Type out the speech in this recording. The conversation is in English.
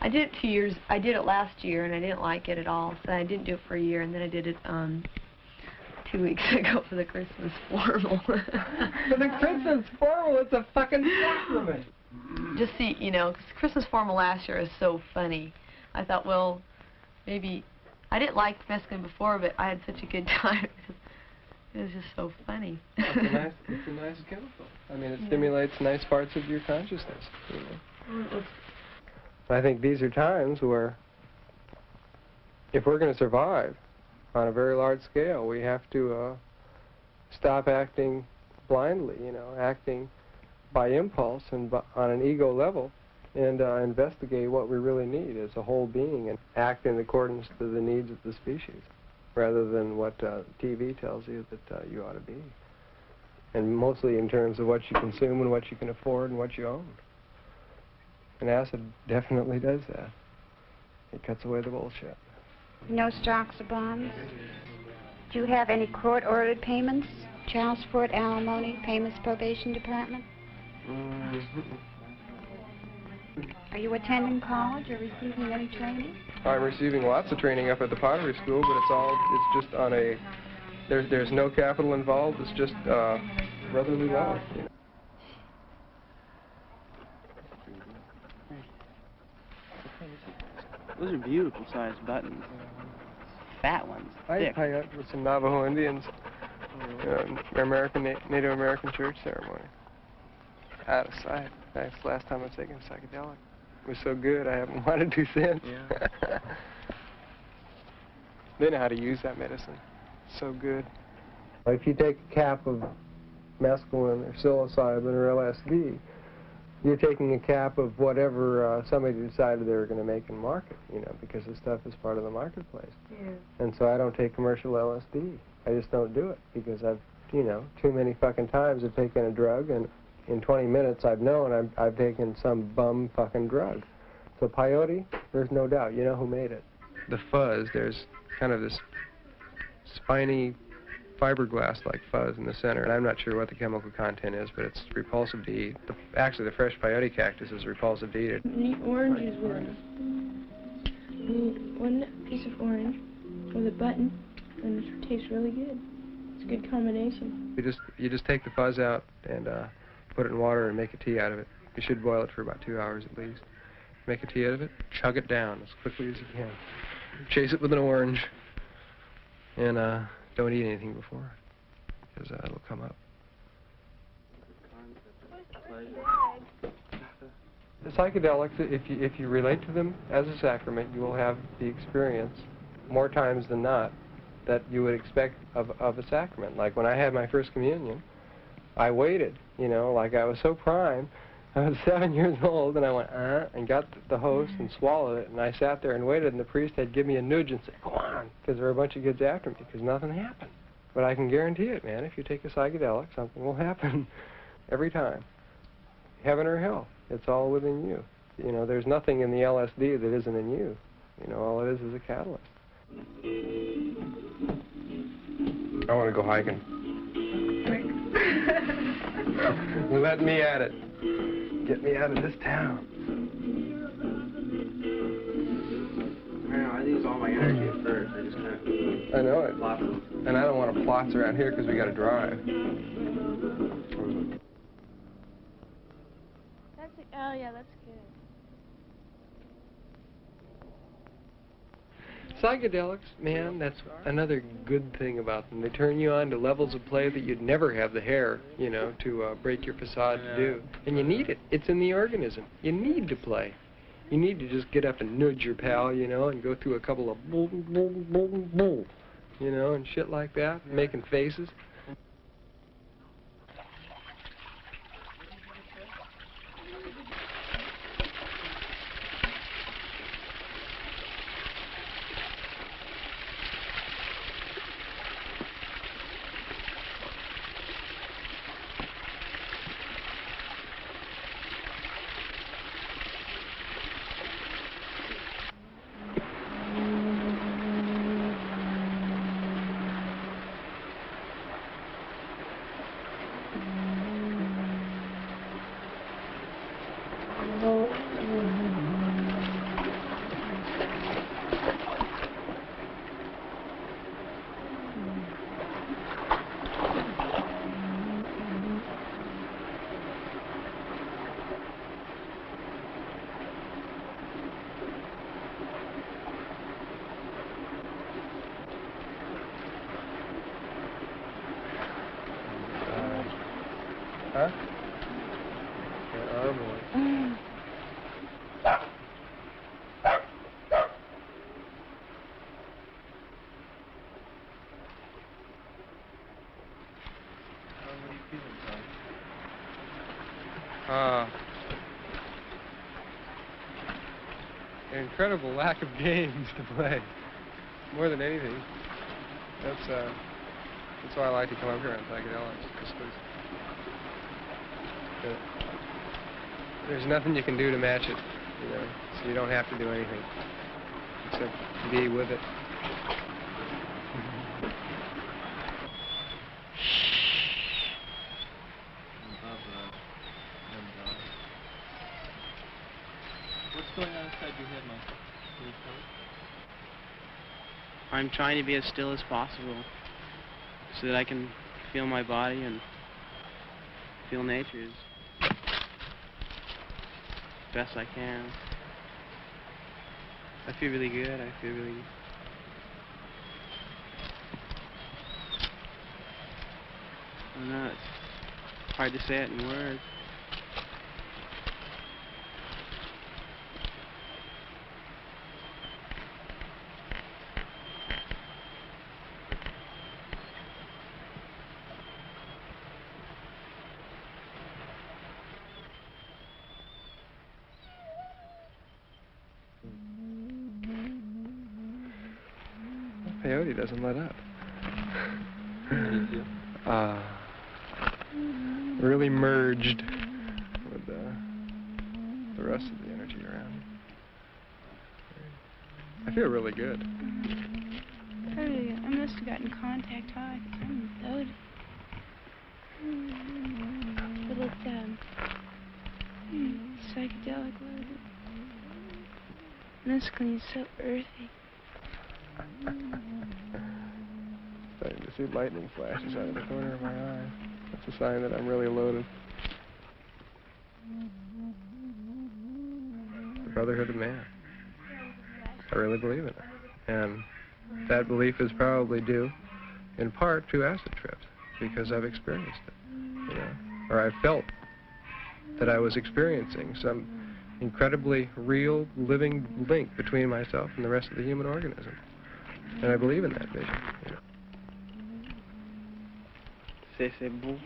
I did it 2 years. I did it last year, and I didn't like it at all. So I didn't do it for a year, and then I did it 2 weeks ago for the Christmas formal. For the Christmas formal, it's a fucking sacrament. Just see, you know, 'cause Christmas formal last year was so funny. I thought, well, maybe I didn't like mescaline before, but I had such a good time. It was just so funny. It's a nice chemical. I mean, it stimulates nice parts of your consciousness. You know? I think these are times where, if we're going to survive on a very large scale, we have to stop acting blindly, you know, acting by impulse and on an ego level, and investigate what we really need as a whole being and act in accordance to the needs of the species, rather than what TV tells you that you ought to be. And mostly in terms of what you consume and what you can afford and what you own. And acid definitely does that. It cuts away the bullshit. No stocks or bonds? Do you have any court-ordered payments? Child support, alimony, payments, probation department? Are you attending college or receiving any training? I'm receiving lots of training up at the pottery school, but it's just on a, there's no capital involved, it's just brotherly love. You know? Those are beautiful sized buttons. Fat ones, thick. I got with some Navajo Indians, Native American church ceremony. Out of sight. That's the last time I was taking psychedelic. It was so good, I haven't wanted to since. Yeah. They know how to use that medicine. So good. If you take a cap of mescaline or psilocybin or LSD, you're taking a cap of whatever somebody decided they were going to make and market, you know, because this stuff is part of the marketplace. Yeah. And so I don't take commercial LSD. I just don't do it because I've, you know, too many fucking times I've taken a drug and in 20 minutes I've known I've taken some bum fucking drug. So peyote, there's no doubt. You know who made it. The fuzz, there's kind of this spiny fiberglass-like fuzz in the center, and I'm not sure what the chemical content is, but it's repulsive to eat. Actually, the fresh peyote cactus is repulsive to eat. You need oranges with it. You need one piece of orange with a button, and it tastes really good. It's a good combination. You just take the fuzz out and put it in water and make a tea out of it. You should boil it for about 2 hours at least. Make a tea out of it, chug it down as quickly as you can. Chase it with an orange, and don't eat anything before, because it'll come up. The psychedelics, if you relate to them as a sacrament, you will have the experience more times than not that you would expect of a sacrament. Like when I had my first communion, I waited, you know, like I was so primed. I was 7 years old, and I went, and got the host and swallowed it, and I sat there and waited, and the priest had give me a nudge and say, go on, because there were a bunch of kids after me, because nothing happened. But I can guarantee it, man, if you take a psychedelic, something will happen every time. Heaven or hell, it's all within you. You know, there's nothing in the LSD that isn't in you. You know, all it is a catalyst. I want to go hiking. Let me at it. Get me out of this town. I use all my energy at first. I just kind of... I know it. And I don't want to plots around here because we got to drive. Oh, yeah, that's good. Psychedelics, man, that's another good thing about them. They turn you on to levels of play that you'd never have the hair, you know, to break your facade to do. And you need it. It's in the organism. You need to play. You need to just get up and nudge your pal, you know, and go through a couple of boom, boom, boom, boom, you know, and shit like that, making faces. Huh? Yeah, arm one. What are you feeling, Tom? An incredible lack of games to play. More than anything. That's why I like to come up here on psychedelics. Just 'cause there's nothing you can do to match it, you know, so you don't have to do anything except be with it. What's going on inside your head, Michael? Can you tell us? I'm trying to be as still as possible so that I can feel my body and feel nature as best I can. I feel really good. I feel really... I don't know, it's hard to say it in words. Peyote doesn't let up. How do you feel? Really merged with the rest of the energy around me. I feel really good. I must have gotten contact high because I'm loaded. But it's psychedelic loaded. And this clean so earthy. Starting to see lightning flashes out of the corner of my eye. That's a sign that I'm really loaded. The brotherhood of man. I really believe in it. And that belief is probably due, in part, to acid trips, because I've experienced it, you know, or I felt that I was experiencing some incredibly real, living link between myself and the rest of the human organism. And I believe in that vision, you know. C'est beau.